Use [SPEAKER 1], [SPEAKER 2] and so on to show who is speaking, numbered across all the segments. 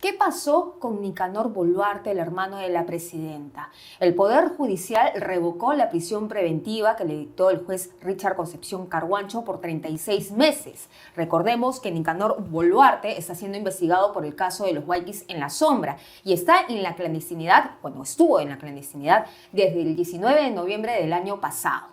[SPEAKER 1] ¿Qué pasó con Nicanor Boluarte, el hermano de la presidenta? El Poder Judicial revocó la prisión preventiva que le dictó el juez Richard Concepción Carguancho por 36 meses. Recordemos que Nicanor Boluarte está siendo investigado por el caso de los Guayquis en la sombra y está en la clandestinidad, estuvo en la clandestinidad desde el 19 de noviembre del año pasado.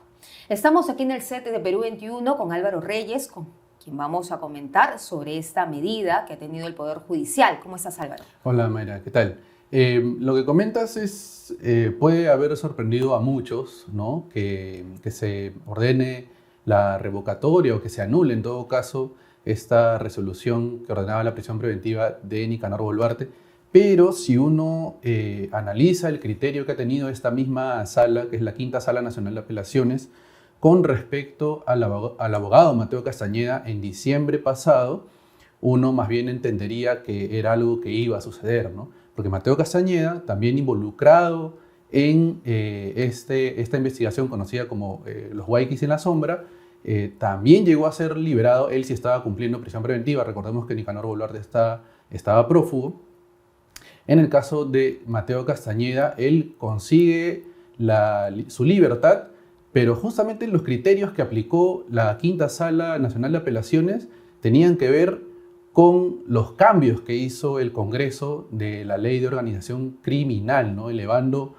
[SPEAKER 1] Estamos aquí en el set de Perú 21 con Álvaro Reyes, con quien vamos a comentar sobre esta medida que ha tenido el Poder Judicial. ¿Cómo estás, Álvaro?
[SPEAKER 2] Hola, Mayra, ¿qué tal? Lo que comentas puede haber sorprendido a muchos, ¿no? Que se ordene la revocatoria o que se anule, en todo caso, esta resolución que ordenaba la prisión preventiva de Nicanor Boluarte. Pero si uno analiza el criterio que ha tenido esta misma sala, que es la Quinta Sala Nacional de Apelaciones, con respecto al abogado Mateo Castañeda en diciembre pasado, uno más bien entendería que era algo que iba a suceder, ¿no? Porque Mateo Castañeda, también involucrado en esta investigación conocida como los Guayquis en la sombra, también llegó a ser liberado. Él sí estaba cumpliendo prisión preventiva. Recordemos que Nicanor Boluarte estaba prófugo. En el caso de Mateo Castañeda, él consigue su libertad, pero justamente los criterios que aplicó la Quinta Sala Nacional de Apelaciones tenían que ver con los cambios que hizo el Congreso de la Ley de Organización Criminal, ¿no? Elevando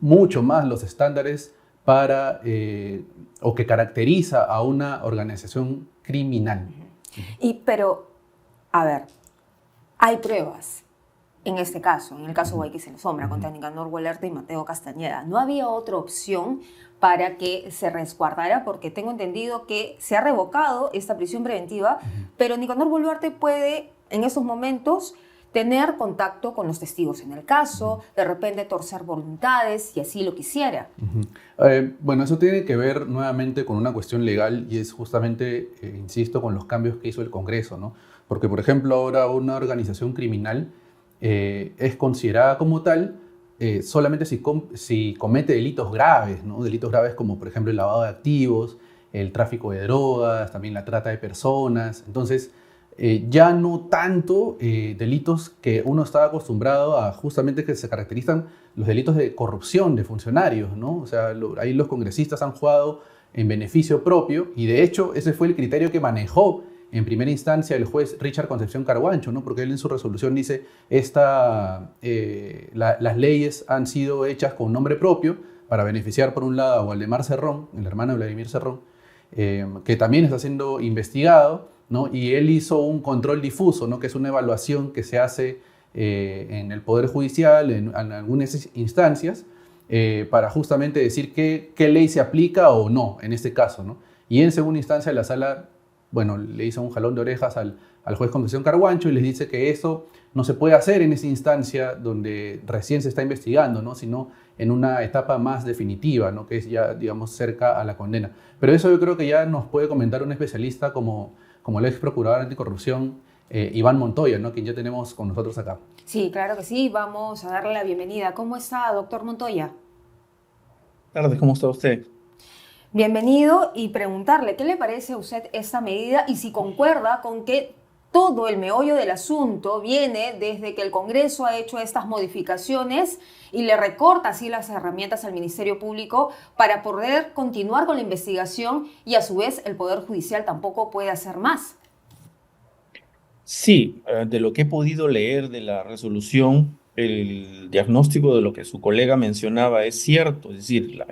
[SPEAKER 2] mucho más los estándares o que caracteriza a una organización criminal.
[SPEAKER 1] Pero, a ver, hay pruebas. En este caso, en el caso Guayquis en la sombra, contra Nicanor Boluarte y Mateo Castañeda, ¿no había otra opción para que se resguardara? Porque tengo entendido que se ha revocado esta prisión preventiva, pero Nicanor Boluarte puede, en estos momentos, tener contacto con los testigos en el caso, de repente torcer voluntades, si así lo quisiera.
[SPEAKER 2] Bueno, eso tiene que ver nuevamente con una cuestión legal y es justamente, insisto, con los cambios que hizo el Congreso, ¿no? Porque, por ejemplo, ahora una organización criminal es considerada como tal solamente si comete delitos graves, ¿no? Delitos graves como, por ejemplo, el lavado de activos, el tráfico de drogas, también la trata de personas. Entonces, ya no tanto delitos que uno estaba acostumbrado a, justamente que se caracterizan los delitos de corrupción de funcionarios, ¿no? O sea, ahí los congresistas han jugado en beneficio propio y, de hecho, ese fue el criterio que manejó en primera instancia el juez Richard Concepción Carguancho, ¿no? Porque él en su resolución dice las leyes han sido hechas con nombre propio para beneficiar por un lado a Waldemar Cerrón, el hermano de Vladimir Cerrón, que también está siendo investigado, ¿no? Y él hizo un control difuso, ¿no? Que es una evaluación que se hace en el Poder Judicial, en algunas instancias, para justamente decir qué ley se aplica o no en este caso, ¿no? Y en segunda instancia la sala le hizo un jalón de orejas al juez Concepción Carguancho y les dice que eso no se puede hacer en esa instancia donde recién se está investigando, ¿no? Sino en una etapa más definitiva, ¿no? Que es ya, digamos, cerca a la condena. Pero eso yo creo que ya nos puede comentar un especialista como el ex procurador anticorrupción, Iván Montoya, ¿no? Quien ya tenemos con nosotros acá.
[SPEAKER 1] Sí, claro que sí. Vamos a darle la bienvenida. ¿Cómo está, doctor Montoya?
[SPEAKER 3] Buenas tardes, ¿cómo está usted?
[SPEAKER 1] Bienvenido, y preguntarle qué le parece a usted esta medida y si concuerda con que todo el meollo del asunto viene desde que el Congreso ha hecho estas modificaciones y le recorta así las herramientas al Ministerio Público para poder continuar con la investigación y a su vez el Poder Judicial tampoco puede hacer más.
[SPEAKER 3] Sí, de lo que he podido leer de la resolución, el diagnóstico de lo que su colega mencionaba es cierto, es decir,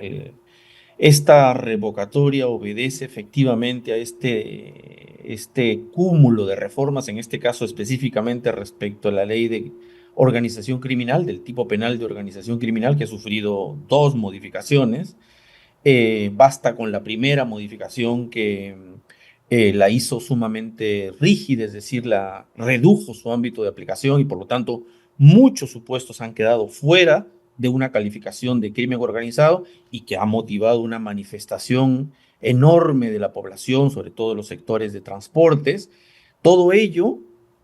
[SPEAKER 3] esta revocatoria obedece efectivamente a este cúmulo de reformas, en este caso específicamente respecto a la ley de organización criminal, del tipo penal de organización criminal, que ha sufrido dos modificaciones. Basta con la primera modificación que la hizo sumamente rígida, es decir, la redujo su ámbito de aplicación y por lo tanto muchos supuestos han quedado fuera de una calificación de crimen organizado y que ha motivado una manifestación enorme de la población, sobre todo los sectores de transportes. Todo ello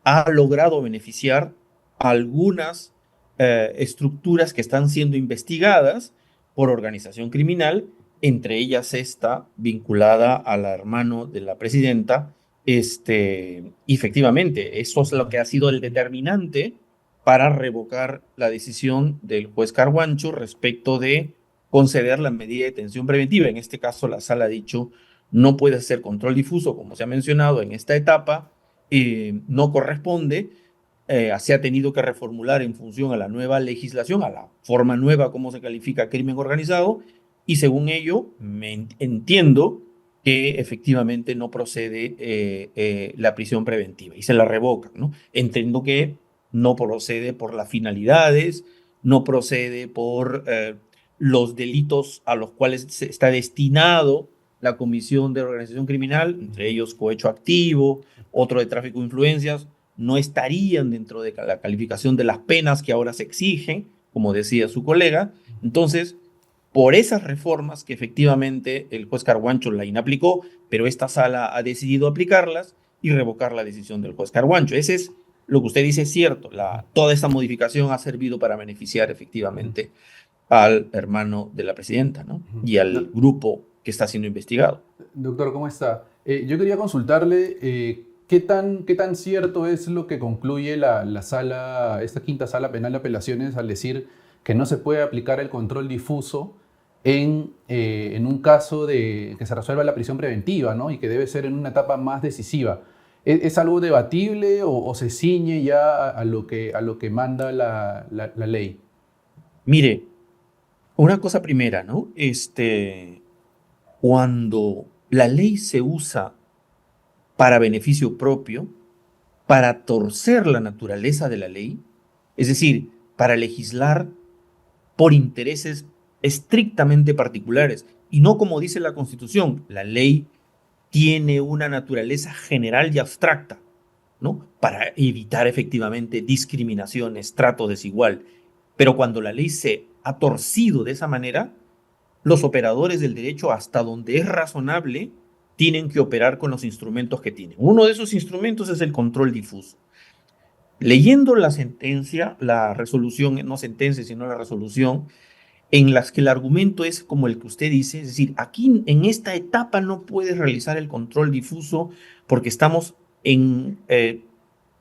[SPEAKER 3] ha logrado beneficiar a algunas estructuras que están siendo investigadas por organización criminal, entre ellas esta vinculada al hermano de la presidenta. Efectivamente, eso es lo que ha sido el determinante para revocar la decisión del juez Carguancho respecto de conceder la medida de detención preventiva. En este caso, la sala ha dicho no puede hacer control difuso, como se ha mencionado en esta etapa, no corresponde, se ha tenido que reformular en función a la nueva legislación, a la forma nueva como se califica crimen organizado, y según ello, entiendo que efectivamente no procede la prisión preventiva y se la revoca, ¿no? Entiendo que no procede por las finalidades, no procede por los delitos a los cuales está destinado la comisión de organización criminal, entre ellos cohecho activo, otro de tráfico de influencias, no estarían dentro de la calificación de las penas que ahora se exigen, como decía su colega. Entonces, por esas reformas que efectivamente el juez Carguancho la inaplicó, pero esta sala ha decidido aplicarlas y revocar la decisión del juez Carguancho. Ese es lo que usted dice, es cierto. Toda esta modificación ha servido para beneficiar efectivamente al hermano de la presidenta, ¿no? Y al grupo que está siendo investigado.
[SPEAKER 2] Doctor, ¿cómo está? Yo quería consultarle qué tan cierto es lo que concluye la sala, esta quinta sala penal de apelaciones al decir que no se puede aplicar el control difuso en un caso de que se resuelva la prisión preventiva, ¿no? Y que debe ser en una etapa más decisiva. ¿Es algo debatible o se ciñe ya a lo que manda la ley?
[SPEAKER 3] Mire, una cosa primera, ¿no? Cuando la ley se usa para beneficio propio, para torcer la naturaleza de la ley, es decir, para legislar por intereses estrictamente particulares, y no como dice la Constitución, la ley tiene una naturaleza general y abstracta, ¿no? Para evitar efectivamente discriminaciones, trato desigual. Pero cuando la ley se ha torcido de esa manera, los operadores del derecho, hasta donde es razonable, tienen que operar con los instrumentos que tienen. Uno de esos instrumentos es el control difuso. Leyendo la sentencia, la resolución, no sentencia, sino la resolución, en las que el argumento es como el que usted dice, es decir, aquí en esta etapa no puedes realizar el control difuso porque estamos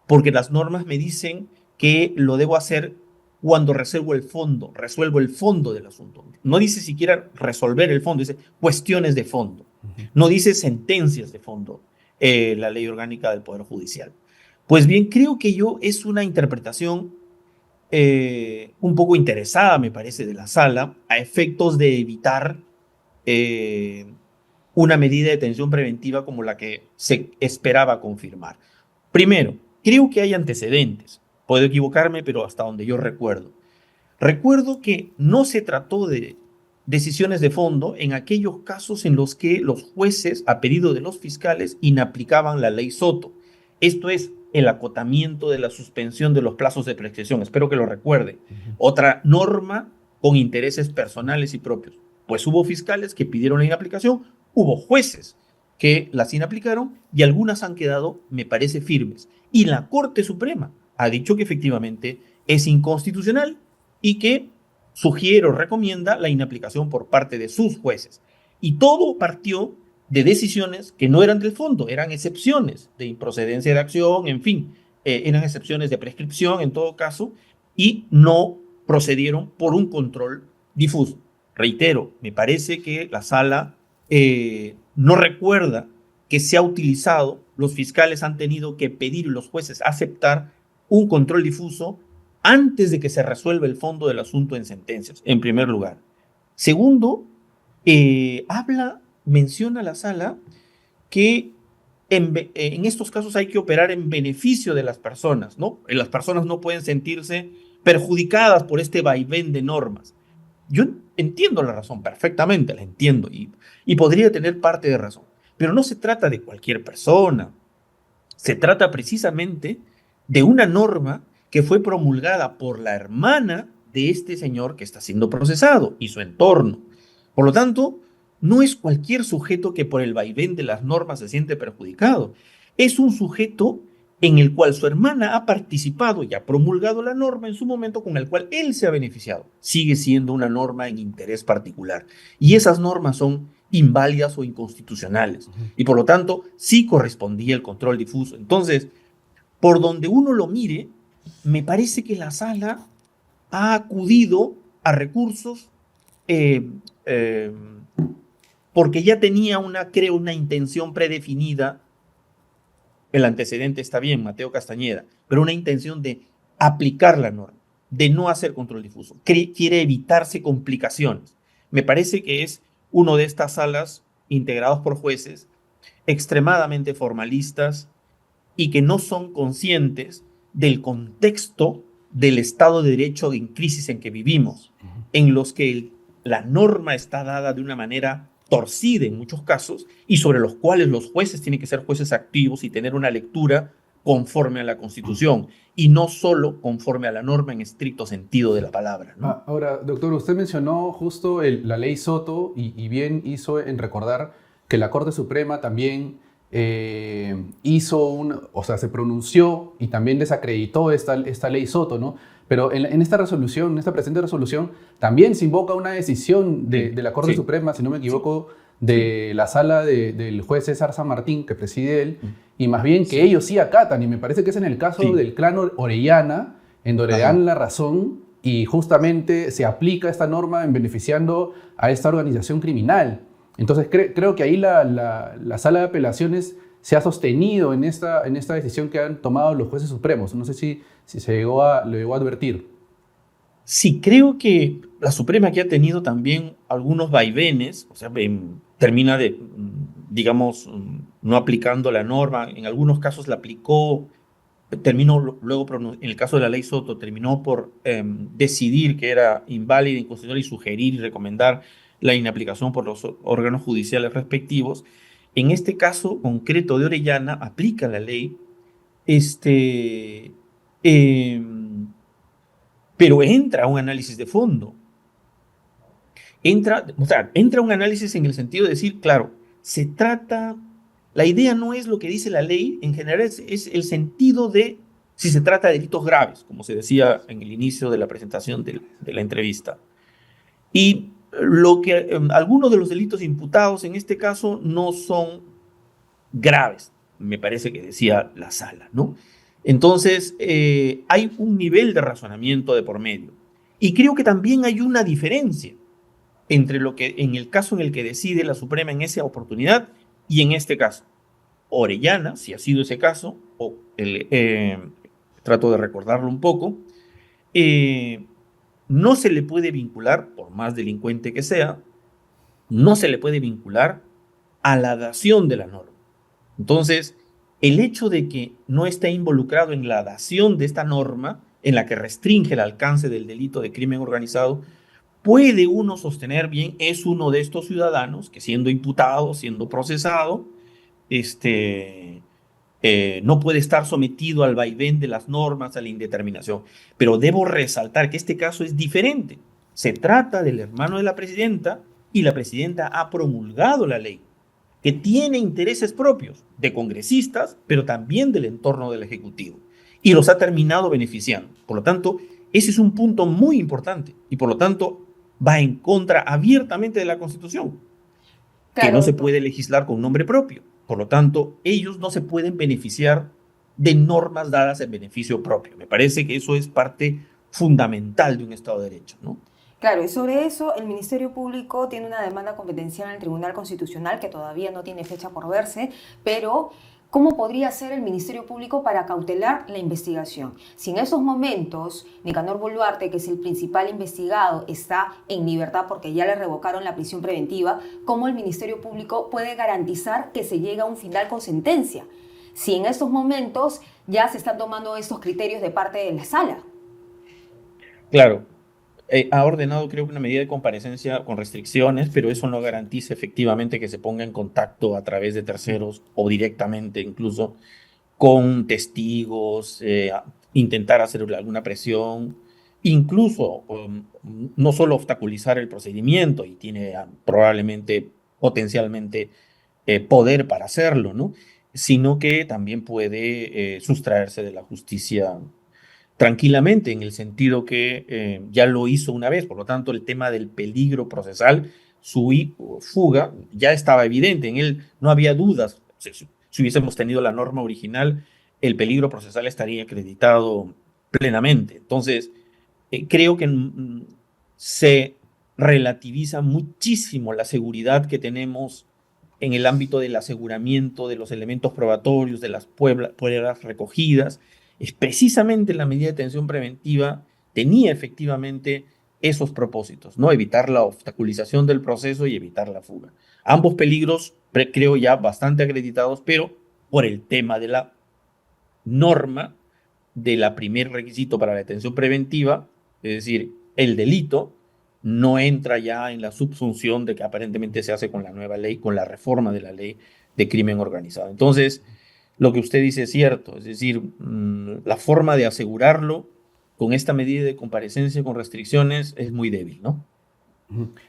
[SPEAKER 3] porque las normas me dicen que lo debo hacer cuando resuelvo el fondo del asunto. No dice siquiera resolver el fondo, dice cuestiones de fondo. No dice sentencias de fondo, la ley orgánica del Poder Judicial. Pues bien, creo que es una interpretación un poco interesada, me parece, de la sala, a efectos de evitar una medida de detención preventiva como la que se esperaba confirmar. Primero, creo que hay antecedentes. Puedo equivocarme, pero hasta donde yo recuerdo. Recuerdo que no se trató de decisiones de fondo en aquellos casos en los que los jueces, a pedido de los fiscales, inaplicaban la ley Soto. Esto es el acotamiento de la suspensión de los plazos de prescripción. Espero que lo recuerde. Otra norma con intereses personales y propios. Pues hubo fiscales que pidieron la inaplicación, hubo jueces que las inaplicaron y algunas han quedado, me parece, firmes. Y la Corte Suprema ha dicho que efectivamente es inconstitucional y que sugiere o recomienda la inaplicación por parte de sus jueces. Y todo partió de decisiones que no eran del fondo, eran excepciones de improcedencia de acción, en fin, eran excepciones de prescripción en todo caso, y no procedieron por un control difuso. Reitero, me parece que la sala no recuerda que se ha utilizado, los fiscales han tenido que pedir y los jueces aceptar un control difuso antes de que se resuelva el fondo del asunto en sentencias, en primer lugar. Segundo, menciona la sala que en estos casos hay que operar en beneficio de las personas, ¿no? Las personas no pueden sentirse perjudicadas por este vaivén de normas. Yo entiendo la razón perfectamente, la entiendo y podría tener parte de razón, pero no se trata de cualquier persona, se trata precisamente de una norma que fue promulgada por la hermana de este señor que está siendo procesado y su entorno. Por lo tanto, no es cualquier sujeto que por el vaivén de las normas se siente perjudicado. Es un sujeto en el cual su hermana ha participado y ha promulgado la norma en su momento con el cual él se ha beneficiado. Sigue siendo una norma en interés particular. Y esas normas son inválidas o inconstitucionales. Y por lo tanto, sí correspondía el control difuso. Entonces, por donde uno lo mire, me parece que la sala ha acudido a recursos eh, eh, porque ya tenía creo, una intención predefinida. El antecedente está bien, Mateo Castañeda, pero una intención de aplicar la norma, de no hacer control difuso. Quiere evitarse complicaciones. Me parece que es uno de estas salas integrados por jueces extremadamente formalistas y que no son conscientes del contexto del Estado de Derecho en crisis en que vivimos, en los que la norma está dada de una manera torcida en muchos casos y sobre los cuales los jueces tienen que ser jueces activos y tener una lectura conforme a la Constitución y no solo conforme a la norma en estricto sentido de la palabra, ¿no?
[SPEAKER 2] Ahora, doctor, usted mencionó justo la ley Soto y bien hizo en recordar que la Corte Suprema también o sea, se pronunció y también desacreditó esta ley Soto, ¿no? Pero en esta resolución, en esta presente resolución, también se invoca una decisión de la Corte Suprema, si no me equivoco, de la sala del juez César San Martín, que preside él, y más bien que ellos sí acatan, y me parece que es en el caso del clan Orellana, en donde dan la razón y justamente se aplica esta norma en beneficiando a esta organización criminal. Entonces creo que ahí la sala de apelaciones se ha sostenido en esta decisión que han tomado los jueces supremos. No sé si lo llegó a advertir.
[SPEAKER 3] Sí, creo que la Suprema que ha tenido también algunos vaivenes, o sea, termina digamos, no aplicando la norma, en algunos casos la aplicó, terminó luego, en el caso de la ley Soto, terminó por decidir que era inválida, inconstitucional y sugerir y recomendar la inaplicación por los órganos judiciales respectivos. En este caso concreto de Orellana, aplica la ley, pero entra un análisis de fondo. Entra un análisis en el sentido de decir, claro, la idea no es lo que dice la ley, en general es el sentido de si se trata de delitos graves, como se decía en el inicio de la presentación de la entrevista. Y algunos de los delitos imputados en este caso no son graves, me parece que decía la sala, ¿no? Entonces, hay un nivel de razonamiento de por medio. Y creo que también hay una diferencia entre lo que en el caso en el que decide la Suprema en esa oportunidad y en este caso. Orellana, si ha sido ese caso, trato de recordarlo un poco, no se le puede vincular, por más delincuente que sea, no se le puede vincular a la dación de la norma. Entonces, el hecho de que no esté involucrado en la dación de esta norma, en la que restringe el alcance del delito de crimen organizado, puede uno sostener bien, es uno de estos ciudadanos que siendo imputado, siendo procesado, no puede estar sometido al vaivén de las normas, a la indeterminación. Pero debo resaltar que este caso es diferente. Se trata del hermano de la presidenta y la presidenta ha promulgado la ley, que tiene intereses propios de congresistas, pero también del entorno del Ejecutivo, y los ha terminado beneficiando. Por lo tanto, ese es un punto muy importante y por lo tanto va en contra abiertamente de la Constitución, que no se puede legislar con nombre propio. Por lo tanto, ellos no se pueden beneficiar de normas dadas en beneficio propio. Me parece que eso es parte fundamental de un Estado de Derecho, ¿no?
[SPEAKER 1] Claro, y sobre eso el Ministerio Público tiene una demanda competencial en el Tribunal Constitucional que todavía no tiene fecha por verse, pero ¿cómo podría hacer el Ministerio Público para cautelar la investigación? Si en esos momentos Nicanor Boluarte, que es el principal investigado, está en libertad porque ya le revocaron la prisión preventiva, ¿cómo el Ministerio Público puede garantizar que se llegue a un final con sentencia? Si en estos momentos ya se están tomando estos criterios de parte de la sala.
[SPEAKER 3] Claro. Ha ordenado, creo que una medida de comparecencia con restricciones, pero eso no garantiza efectivamente que se ponga en contacto a través de terceros o directamente incluso con testigos, intentar hacer alguna presión, incluso no solo obstaculizar el procedimiento y tiene probablemente, potencialmente poder para hacerlo, ¿no? Sino que también puede sustraerse de la justicia tranquilamente, en el sentido que ya lo hizo una vez. Por lo tanto, el tema del peligro procesal, su fuga, ya estaba evidente. En él no había dudas. Si hubiésemos tenido la norma original, el peligro procesal estaría acreditado plenamente. Entonces, creo que se relativiza muchísimo la seguridad que tenemos en el ámbito del aseguramiento de los elementos probatorios, de las pruebas recogidas. Es precisamente la medida de detención preventiva tenía efectivamente esos propósitos, ¿no? Evitar la obstaculización del proceso y evitar la fuga. Ambos peligros, creo ya bastante acreditados, pero por el tema de la norma de la primer requisito para la detención preventiva, es decir, el delito, no entra ya en la subsunción de que aparentemente se hace con la nueva ley, con la reforma de la ley de crimen organizado. Entonces, lo que usted dice es cierto, es decir, la forma de asegurarlo con esta medida de comparecencia con restricciones es muy débil, ¿no?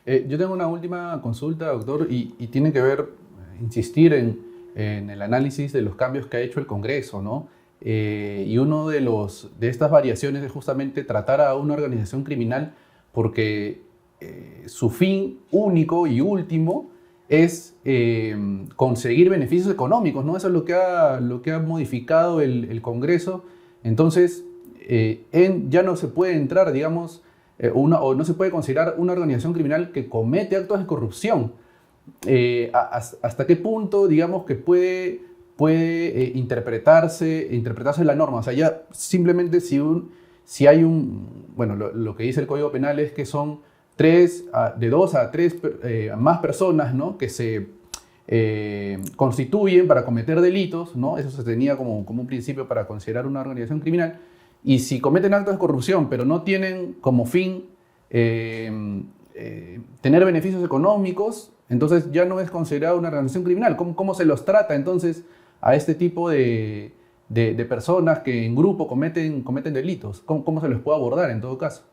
[SPEAKER 2] Yo tengo una última consulta, doctor, y tiene que ver, insistir en el análisis de los cambios que ha hecho el Congreso, ¿no? Y uno de estas variaciones es justamente tratar a una organización criminal porque su fin único y último es conseguir beneficios económicos, ¿no? Eso es lo que ha modificado el Congreso. Entonces, ya no se puede entrar, digamos, o no se puede considerar una organización criminal que comete actos de corrupción. ¿Hasta qué punto, digamos, que puede interpretarse la norma? O sea, ya simplemente si hay bueno, lo que dice el Código Penal es que son de 2 a 3 más personas, ¿no? Que se constituyen para cometer delitos, ¿no? Eso se tenía como un principio para considerar una organización criminal. Y si cometen actos de corrupción, pero no tienen como fin tener beneficios económicos, entonces ya no es considerado una organización criminal. ¿Cómo se los trata entonces a este tipo de personas que en grupo cometen delitos? ¿Cómo se los puede abordar en todo caso?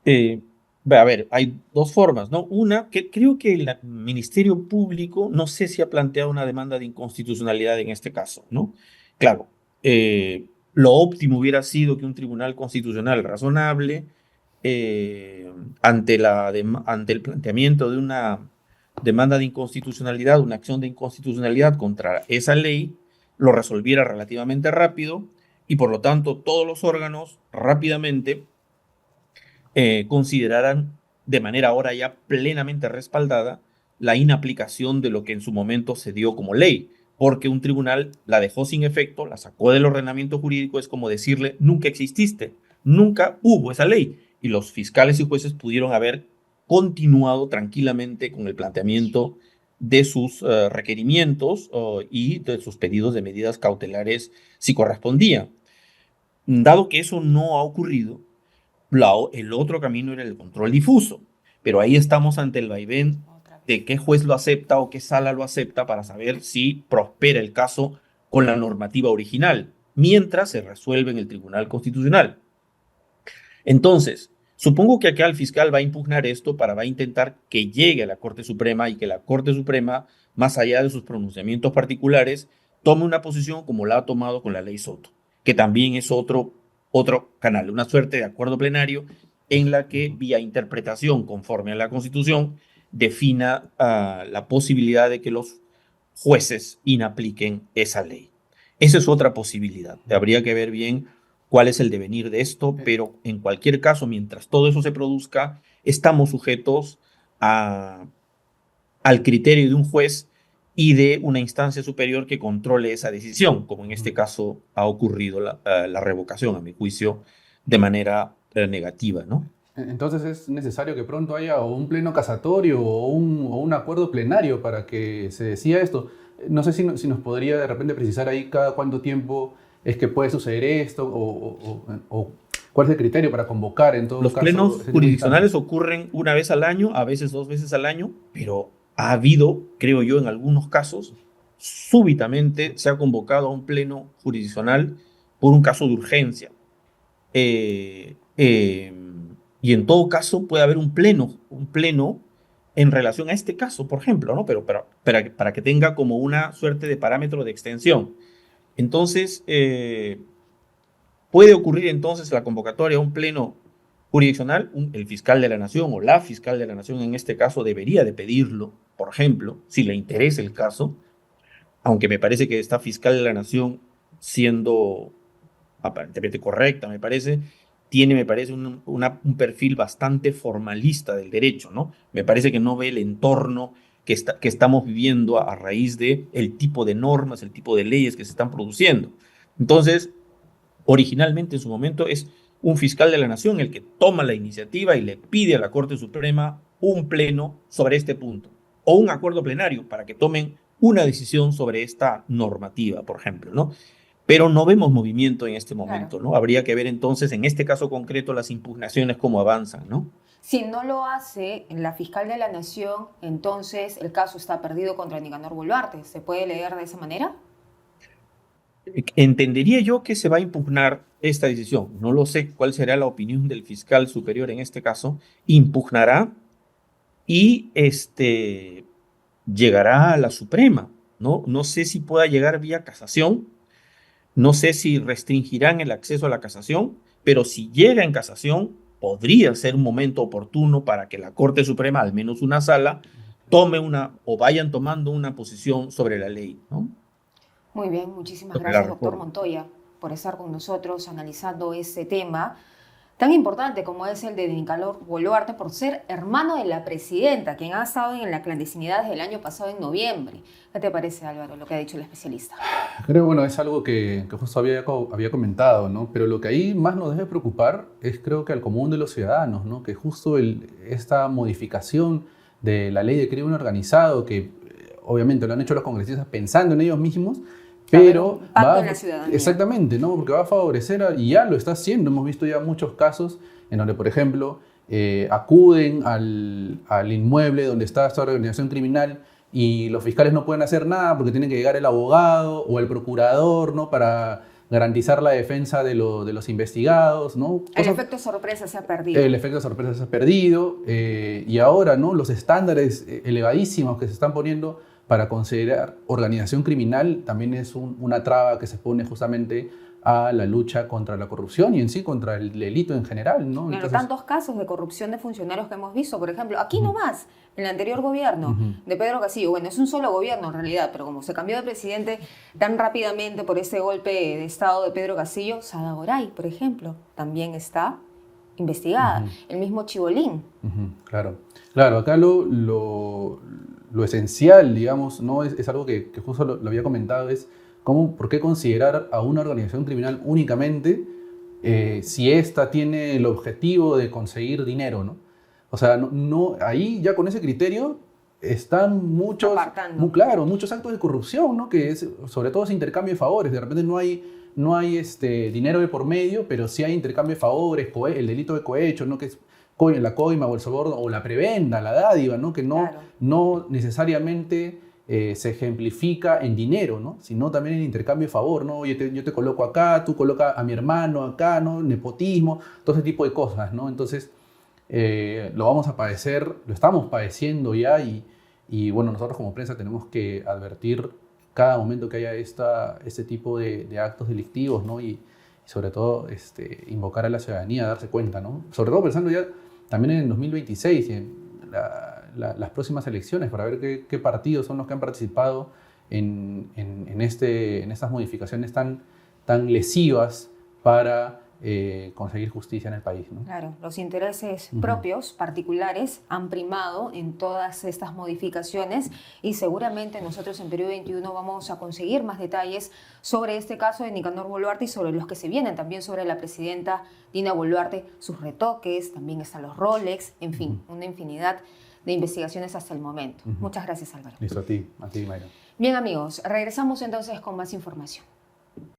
[SPEAKER 3] A ver, hay dos formas, ¿no? Una, que creo que el Ministerio Público, no sé si ha planteado una demanda de inconstitucionalidad en este caso, ¿no? Claro, lo óptimo hubiera sido que un tribunal constitucional razonable, ante el planteamiento de una demanda de inconstitucionalidad, una acción de inconstitucionalidad contra esa ley, lo resolviera relativamente rápido y por lo tanto todos los órganos rápidamente consideraran de manera ahora ya plenamente respaldada la inaplicación de lo que en su momento se dio como ley, porque un tribunal la dejó sin efecto, la sacó del ordenamiento jurídico, es como decirle, nunca exististe, nunca hubo esa ley, y los fiscales y jueces pudieron haber continuado tranquilamente con el planteamiento de sus requerimientos y de sus pedidos de medidas cautelares si correspondía. Dado que eso no ha ocurrido, el otro camino era el control difuso, pero ahí estamos ante el vaivén de qué juez lo acepta o qué sala lo acepta para saber si prospera el caso con la normativa original, mientras se resuelve en el Tribunal Constitucional. Entonces, supongo que acá el fiscal va a impugnar esto va a intentar que llegue a la Corte Suprema y que la Corte Suprema, más allá de sus pronunciamientos particulares, tome una posición como la ha tomado con la ley Soto, que también es otro canal, una suerte de acuerdo plenario en la que, vía interpretación conforme a la Constitución, defina la posibilidad de que los jueces inapliquen esa ley. Esa es otra posibilidad. Habría que ver bien cuál es el devenir de esto, pero en cualquier caso, mientras todo eso se produzca, estamos sujetos al criterio de un juez y de una instancia superior que controle esa decisión, como en este caso ha ocurrido la revocación, a mi juicio, de manera negativa, ¿no?
[SPEAKER 2] Entonces es necesario que pronto haya o un pleno casatorio o un acuerdo plenario para que se decida esto. No sé si nos podría de repente precisar ahí cada cuánto tiempo es que puede suceder esto o cuál es el criterio para convocar en todo
[SPEAKER 3] Los
[SPEAKER 2] caso.
[SPEAKER 3] plenos jurisdiccionales ocurren una vez al año, a veces 2 veces al año, pero ha habido, creo yo, en algunos casos, súbitamente se ha convocado a un pleno jurisdiccional por un caso de urgencia. Y en todo caso puede haber un pleno en relación a este caso, por ejemplo, ¿no? Pero para que tenga como una suerte de parámetro de extensión. Entonces, puede ocurrir entonces la convocatoria a un pleno jurisdiccional, el fiscal de la nación o la fiscal de la nación en este caso debería de pedirlo, por ejemplo, si le interesa el caso, aunque me parece que esta fiscal de la nación siendo aparentemente correcta, me parece, tiene, me parece, un perfil bastante formalista del derecho, ¿no? Me parece que no ve el entorno que estamos viviendo a raíz de el tipo de normas, el tipo de leyes que se están produciendo. Entonces, originalmente en su momento es un fiscal de la nación el que toma la iniciativa y le pide a la Corte Suprema un pleno sobre este punto o un acuerdo plenario para que tomen una decisión sobre esta normativa, por ejemplo, ¿no? Pero no vemos movimiento en este momento,
[SPEAKER 1] Claro.
[SPEAKER 3] ¿no? Habría que ver entonces, en este caso concreto, las impugnaciones cómo avanzan, ¿no?
[SPEAKER 1] Si no lo hace la fiscal de la Nación, entonces el caso está perdido contra Nicanor Boluarte. ¿Se puede leer de esa manera?
[SPEAKER 3] Entendería yo que se va a impugnar esta decisión. No lo sé cuál será la opinión del fiscal superior en este caso. Impugnará y llegará a la Suprema, ¿no? No sé si pueda llegar vía casación, no sé si restringirán el acceso a la casación, pero si llega en casación, podría ser un momento oportuno para que la Corte Suprema, al menos una sala, tome una o vayan tomando una posición sobre la ley, ¿no?
[SPEAKER 1] Muy bien, muchísimas
[SPEAKER 3] Sobre la
[SPEAKER 1] gracias, doctor
[SPEAKER 3] reforma.
[SPEAKER 1] Montoya, por estar con nosotros analizando este tema tan importante como es el de Nicanor Boluarte por ser hermano de la presidenta, quien ha estado en la clandestinidad desde el año pasado en noviembre. ¿Qué te parece, Álvaro, lo que ha dicho el especialista?
[SPEAKER 2] Creo, bueno, es algo que justo había comentado, ¿no? Pero lo que ahí más nos debe preocupar es, creo que al común de los ciudadanos, ¿no? Que justo esta modificación de la ley de crimen organizado, que obviamente lo han hecho los congresistas pensando en ellos mismos,
[SPEAKER 1] Va a haber
[SPEAKER 2] pero
[SPEAKER 1] un impacto en la ciudadanía.
[SPEAKER 2] exactamente, ¿no? Porque va a favorecer, y ya lo está haciendo, hemos visto ya muchos casos en donde, por ejemplo, acuden al inmueble donde está esta organización criminal y los fiscales no pueden hacer nada porque tiene que llegar el abogado o el procurador, ¿no? Para garantizar la defensa de los investigados, ¿no?
[SPEAKER 1] El efecto sorpresa se ha perdido.
[SPEAKER 2] El efecto sorpresa se ha perdido y ahora, ¿no? Los estándares elevadísimos que se están poniendo para considerar organización criminal también es una traba que se pone justamente a la lucha contra la corrupción y en sí contra el delito en general, ¿no?
[SPEAKER 1] Pero
[SPEAKER 2] Entonces,
[SPEAKER 1] tantos casos de corrupción de funcionarios que hemos visto, por ejemplo, aquí nomás, en el anterior gobierno de Pedro Castillo, bueno, es un solo gobierno en realidad, pero como se cambió de presidente tan rápidamente por ese golpe de estado de Pedro Castillo, Sada Goray, por ejemplo, también está investigada. El mismo Chibolín.
[SPEAKER 2] Claro, claro, acá lo esencial, digamos, ¿no? Es algo que justo lo había comentado, es por qué considerar a una organización criminal únicamente si ésta tiene el objetivo de conseguir dinero, ¿no? O sea, ahí ya con ese criterio están
[SPEAKER 1] Apartando.
[SPEAKER 2] claro, muchos actos de corrupción, ¿no? Que es, sobre todo ese intercambio de favores. De repente no hay dinero de por medio, pero sí hay intercambio de favores, el delito de cohecho, ¿no? Que es la coima o el soborno o la prebenda, la dádiva, ¿no? Que
[SPEAKER 1] Claro.
[SPEAKER 2] no necesariamente se ejemplifica en dinero, ¿no? Sino también en intercambio de favor, ¿no? Yo te coloco acá, tú colocas a mi hermano acá, ¿no? Nepotismo, todo ese tipo de cosas, ¿no? Entonces, lo vamos a padecer, lo estamos padeciendo ya y bueno, nosotros como prensa tenemos que advertir cada momento que haya este tipo de actos delictivos, ¿no? Y sobre todo invocar a la ciudadanía a darse cuenta, ¿no? Sobre todo pensando ya también en el 2026 y en las próximas elecciones para ver qué partidos son los que han participado en estas modificaciones tan lesivas para conseguir justicia en el país, ¿no?
[SPEAKER 1] Claro, los intereses propios, particulares, han primado en todas estas modificaciones y seguramente nosotros en Perú 21 vamos a conseguir más detalles sobre este caso de Nicanor Boluarte y sobre los que se vienen, también sobre la presidenta Dina Boluarte, sus retoques, también están los Rolex, en fin, una infinidad de investigaciones hasta el momento. Muchas gracias, Álvaro.
[SPEAKER 2] Listo, a ti, Mayra.
[SPEAKER 1] Bien, amigos, regresamos entonces con más información.